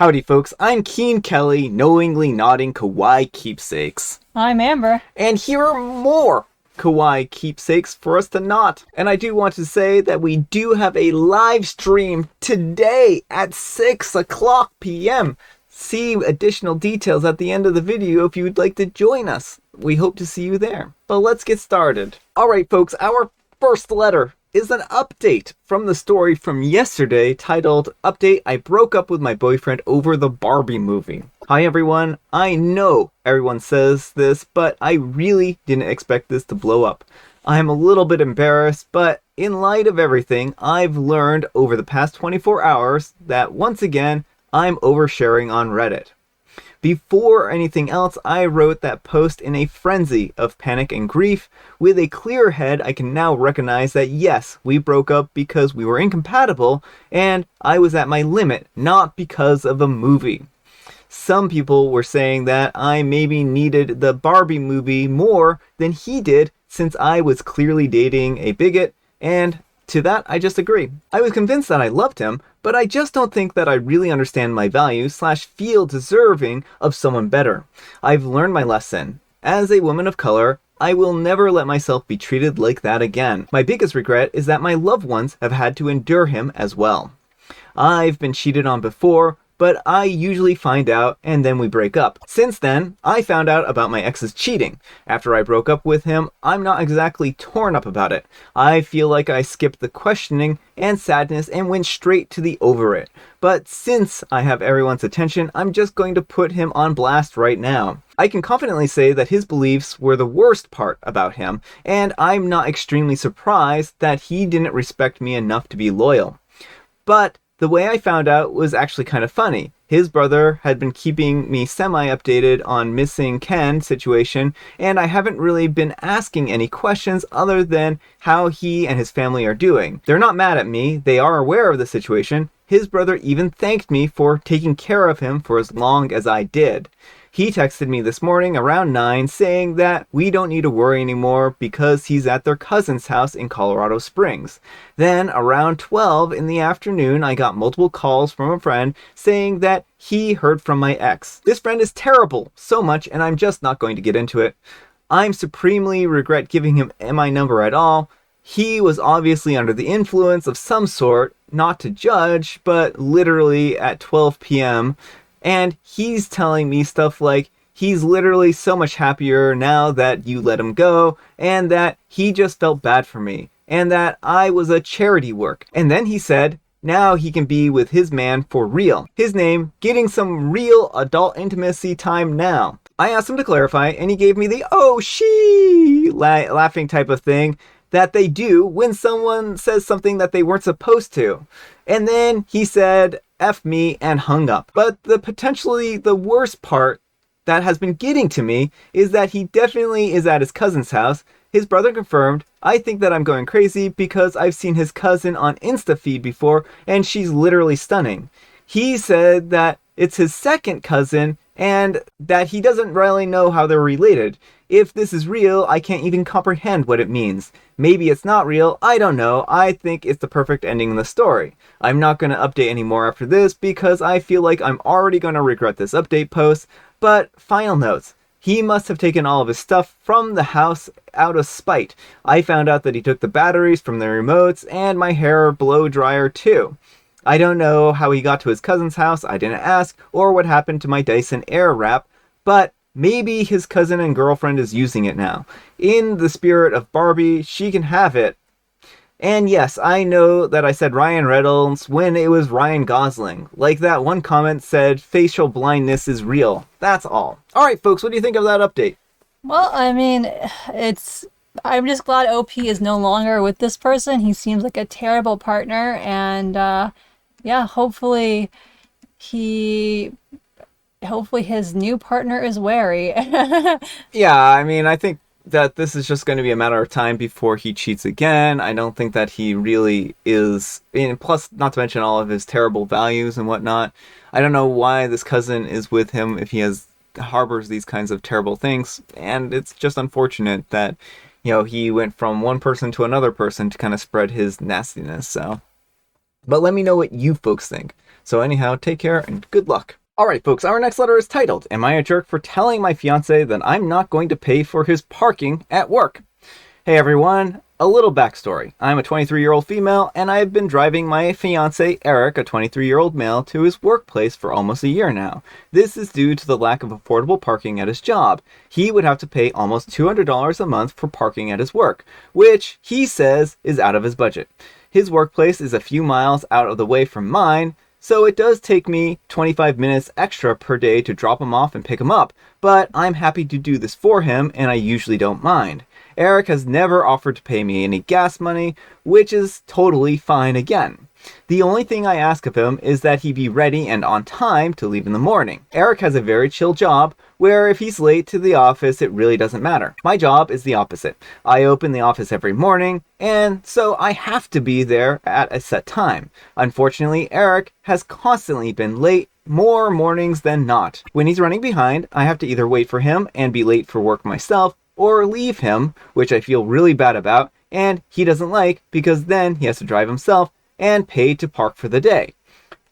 Howdy folks, I'm Keen Kelly, knowingly nodding kawaii keepsakes. I'm Amber. And here are more kawaii keepsakes for us to knot. And I do want to say that we do have a live stream today at 6 o'clock p.m. See additional details at the end of the video if you would like to join us. We hope to see you there. But let's get started. Alright folks, our first letter is an update from the story from yesterday titled, Update, I broke up with my boyfriend over the Barbie movie. Hi everyone, I know everyone says this, but I really didn't expect this to blow up. I'm a little bit embarrassed, but in light of everything, I've learned over the past 24 hours that once again, I'm oversharing on Reddit. Before anything else, I wrote that post in a frenzy of panic and grief. With a clear head, I can now recognize that yes, we broke up because we were incompatible, and I was at my limit, not because of a movie. Some people were saying that I maybe needed the Barbie movie more than he did since I was clearly dating a bigot, and to that, I just agree. I was convinced that I loved him, but I just don't think that I really understand my values / feel deserving of someone better. I've learned my lesson. As a woman of color, I will never let myself be treated like that again. My biggest regret is that my loved ones have had to endure him as well. I've been cheated on before, but I usually find out and then we break up. Since then, I found out about my ex's cheating. After I broke up with him, I'm not exactly torn up about it. I feel like I skipped the questioning and sadness and went straight to the over it. But since I have everyone's attention, I'm just going to put him on blast right now. I can confidently say that his beliefs were the worst part about him, and I'm not extremely surprised that he didn't respect me enough to be loyal. But the way I found out was actually kind of funny. His brother had been keeping me semi-updated on missing Ken situation, and I haven't really been asking any questions other than how he and his family are doing. They're not mad at me, they are aware of the situation. His brother even thanked me for taking care of him for as long as I did. He texted me this morning around 9 saying that we don't need to worry anymore because he's at their cousin's house in Colorado Springs. Then around 12 in the afternoon, I got multiple calls from a friend saying that he heard from my ex. This friend is terrible so much, and I'm just not going to get into it. I'm supremely regret giving him my number at all. He was obviously under the influence of some sort, not to judge, but literally at 12 p.m., and he's telling me stuff like he's literally so much happier now that you let him go, and that he just felt bad for me, and that I was a charity work. And then he said now he can be with his man for real. His name, getting some real adult intimacy time now. I asked him to clarify, and he gave me the oh she laughing type of thing that they do when someone says something that they weren't supposed to. And then he said F me and hung up. But the potentially the worst part that has been getting to me is that he definitely is at his cousin's house. His brother confirmed. I think that I'm going crazy because I've seen his cousin on Insta feed before and she's literally stunning. He said that it's his second cousin and that he doesn't really know how they're related. If this is real, I can't even comprehend what it means. Maybe it's not real, I don't know. I think it's the perfect ending in the story. I'm not going to update anymore after this because I feel like I'm already going to regret this update post. But final notes. He must have taken all of his stuff from the house out of spite. I found out that he took the batteries from the remotes and my hair blow dryer too. I don't know how he got to his cousin's house, I didn't ask, or what happened to my Dyson Airwrap, but maybe his cousin and girlfriend is using it now. In the spirit of Barbie, she can have it. And yes, I know that I said Ryan Reynolds when it was Ryan Gosling. Like that one comment said, facial blindness is real. That's all. Alright folks, what do you think of that update? Well, I mean, I'm just glad OP is no longer with this person. He seems like a terrible partner, and yeah, hopefully his new partner is wary. Yeah, I mean, I think that this is just going to be a matter of time before he cheats again. I don't think that he really is, and plus, not to mention all of his terrible values and whatnot. I don't know why this cousin is with him if he harbors these kinds of terrible things, and it's just unfortunate that, you know, he went from one person to another person to kind of spread his nastiness, so. But let me know what you folks think. So anyhow, take care and good luck. Alright folks, our next letter is titled, Am I a Jerk for Telling My Fiance That I'm Not Going to Pay for His Parking at Work? Hey everyone, a little backstory. I'm a 23-year-old female, and I've been driving my fiance, Eric, a 23-year-old male, to his workplace for almost a year now. This is due to the lack of affordable parking at his job. He would have to pay almost $200 a month for parking at his work, which he says is out of his budget. His workplace is a few miles out of the way from mine, so it does take me 25 minutes extra per day to drop him off and pick him up, but I'm happy to do this for him, and I usually don't mind. Eric has never offered to pay me any gas money, which is totally fine again. The only thing I ask of him is that he be ready and on time to leave in the morning. Eric has a very chill job, where if he's late to the office, it really doesn't matter. My job is the opposite. I open the office every morning, and so I have to be there at a set time. Unfortunately, Eric has constantly been late, more mornings than not. When he's running behind, I have to either wait for him and be late for work myself, or leave him, which I feel really bad about, and he doesn't like because then he has to drive himself and pay to park for the day.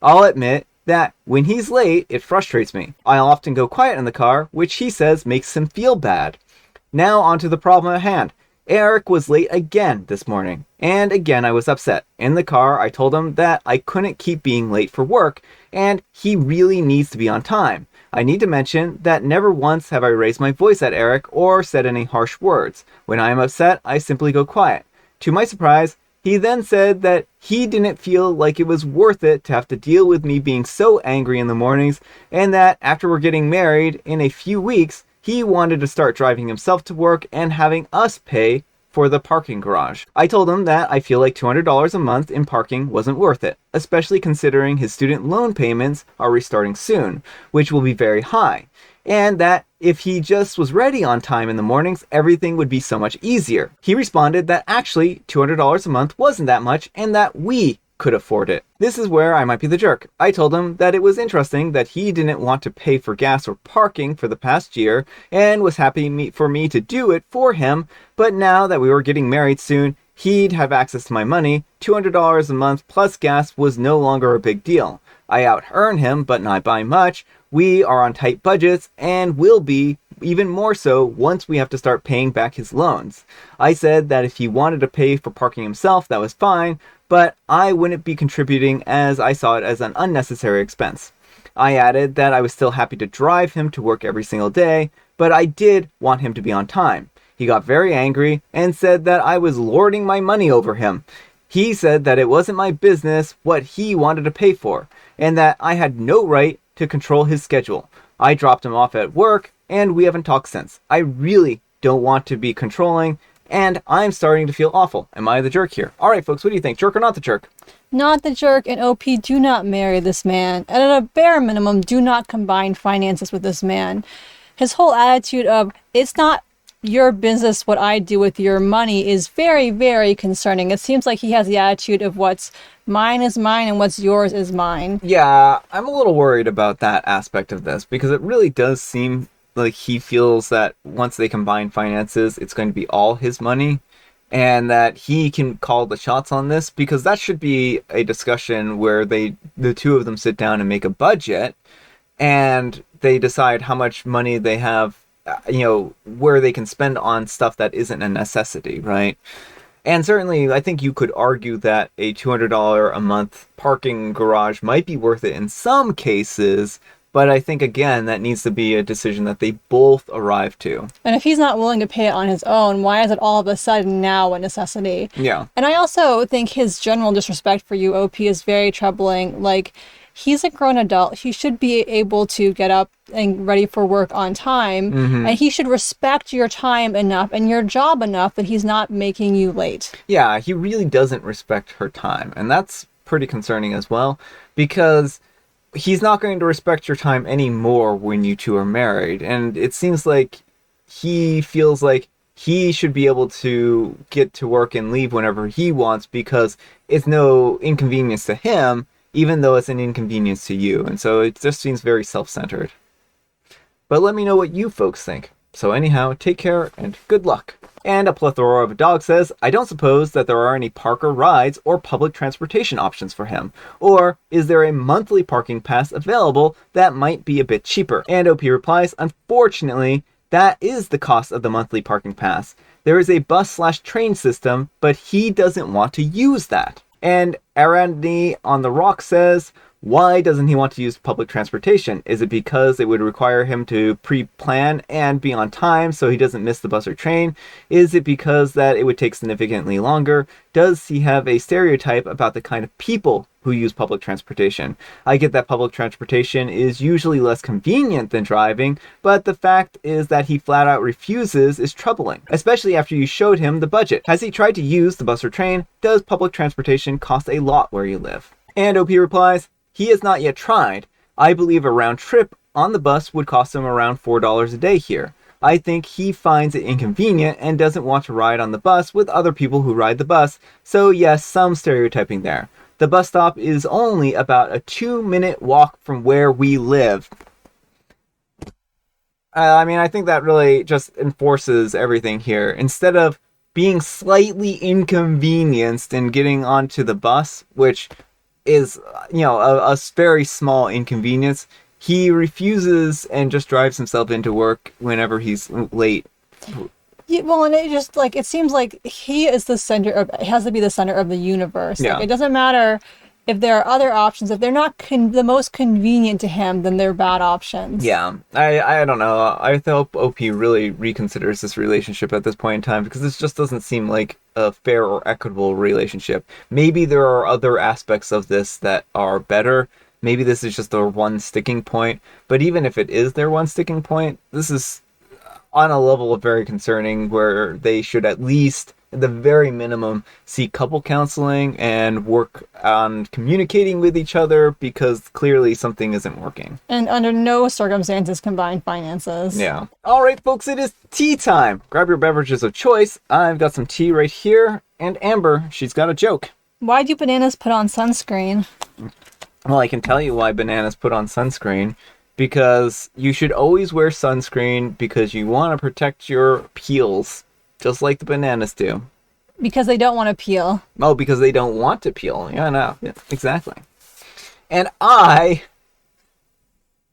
I'll admit that when he's late, it frustrates me. I'll often go quiet in the car, which he says makes him feel bad. Now onto the problem at hand. Eric was late again this morning, and again I was upset. In the car, I told him that I couldn't keep being late for work, and he really needs to be on time. I need to mention that never once have I raised my voice at Eric or said any harsh words. When I am upset, I simply go quiet. To my surprise, he then said that he didn't feel like it was worth it to have to deal with me being so angry in the mornings, and that after we're getting married in a few weeks, he wanted to start driving himself to work and having us pay for the parking garage. I told him that I feel like $200 a month in parking wasn't worth it, especially considering his student loan payments are restarting soon, which will be very high, and that if he just was ready on time in the mornings, everything would be so much easier. He responded that actually $200 a month wasn't that much and that we could afford it. This is where I might be the jerk. I told him that it was interesting that he didn't want to pay for gas or parking for the past year and was happy for me to do it for him, but now that we were getting married soon, he'd have access to my money. $200 a month plus gas was no longer a big deal. I out-earn him, but not by much. We are on tight budgets and will be even more so once we have to start paying back his loans. I said that if he wanted to pay for parking himself, that was fine, but I wouldn't be contributing as I saw it as an unnecessary expense. I added that I was still happy to drive him to work every single day, but I did want him to be on time. He got very angry and said that I was lording my money over him. He said that it wasn't my business what he wanted to pay for, and that I had no right to control his schedule. I dropped him off at work, and we haven't talked since. I really don't want to be controlling, and I'm starting to feel awful. Am I the jerk here? Alright folks, what do you think? Jerk or not the jerk? Not the jerk, and OP, do not marry this man. And at a bare minimum, do not combine finances with this man. His whole attitude of, it's not your business what I do with your money is very, very concerning. It seems like he has the attitude of what's mine is mine and what's yours is mine. Yeah, I'm a little worried about that aspect of this, because it really does seem like he feels that once they combine finances, it's going to be all his money, and that he can call the shots on this, because that should be a discussion where the two of them sit down and make a budget, and they decide how much money they have, where they can spend on stuff that isn't a necessity, right? And certainly, I think you could argue that a $200 a month parking garage might be worth it in some cases, but I think, again, that needs to be a decision that they both arrive to. And if he's not willing to pay it on his own, why is it all of a sudden now a necessity? Yeah. And I also think his general disrespect for you, OP, is very troubling. Like, he's a grown adult. He should be able to get up and ready for work on time. Mm-hmm. And he should respect your time enough and your job enough that he's not making you late. Yeah, he really doesn't respect her time. And that's pretty concerning as well, because he's not going to respect your time anymore when you two are married. And it seems like he feels like he should be able to get to work and leave whenever he wants, because it's no inconvenience to him, even though it's an inconvenience to you. And so it just seems very self-centered. But let me know what you folks think. So anyhow, take care and good luck. And a plethora of a dog says, I don't suppose that there are any Parker rides or public transportation options for him. Or is there a monthly parking pass available that might be a bit cheaper? And OP replies, unfortunately, that is the cost of the monthly parking pass. There is a bus/train system, but he doesn't want to use that. And Arandi on the Rock says, why doesn't he want to use public transportation? Is it because it would require him to pre-plan and be on time so he doesn't miss the bus or train? Is it because that it would take significantly longer? Does he have a stereotype about the kind of people who use public transportation? I get that public transportation is usually less convenient than driving, but the fact is that he flat out refuses is troubling, especially after you showed him the budget. Has he tried to use the bus or train? Does public transportation cost a lot where you live? And OP replies, he has not yet tried. I believe a round trip on the bus would cost him around $4 a day here. I think he finds it inconvenient and doesn't want to ride on the bus with other people who ride the bus, so yes, some stereotyping there. The bus stop is only about a 2-minute walk from where we live. I think that really just enforces everything here. Instead of being slightly inconvenienced in getting onto the bus, which is, a very small inconvenience, he refuses and just drives himself into work whenever he's late. Yeah, well, and it seems like he is the center of, it has to be the center of the universe. Yeah. Like, it doesn't matter if there are other options. If they're not the most convenient to him, then they're bad options. Yeah, I don't know. I hope OP really reconsiders this relationship at this point in time, because this just doesn't seem like a fair or equitable relationship. Maybe there are other aspects of this that are better. Maybe this is just their one sticking point. But even if it is their one sticking point, this is on a level of very concerning, where they should at least, at the very minimum, seek couple counseling and work on communicating with each other, because clearly something isn't working. And under no circumstances combine finances. Yeah. All right, folks, it is tea time. Grab your beverages of choice. I've got some tea right here. And Amber, she's got a joke. Why do bananas put on sunscreen? Well, I can tell you why bananas put on sunscreen. Because you should always wear sunscreen, because you want to protect your peels, just like the bananas do. Because they don't want to peel. Oh, because they don't want to peel. Yeah, no, yeah, exactly. And I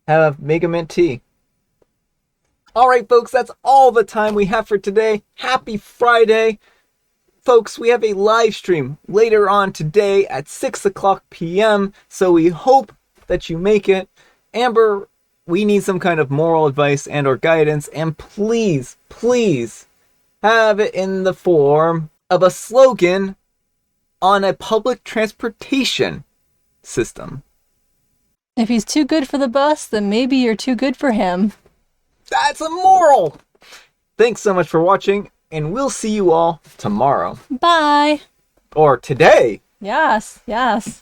have Mega Mint tea. All right, folks, that's all the time we have for today. Happy Friday. Folks, we have a live stream later on today at 6 o'clock p.m., so we hope that you make it. Amber, we need some kind of moral advice and or guidance, and please, please have it in the form of a slogan on a public transportation system. If he's too good for the bus, then maybe you're too good for him. That's a moral! Thanks so much for watching, and we'll see you all tomorrow. Bye. Or today. Yes, yes.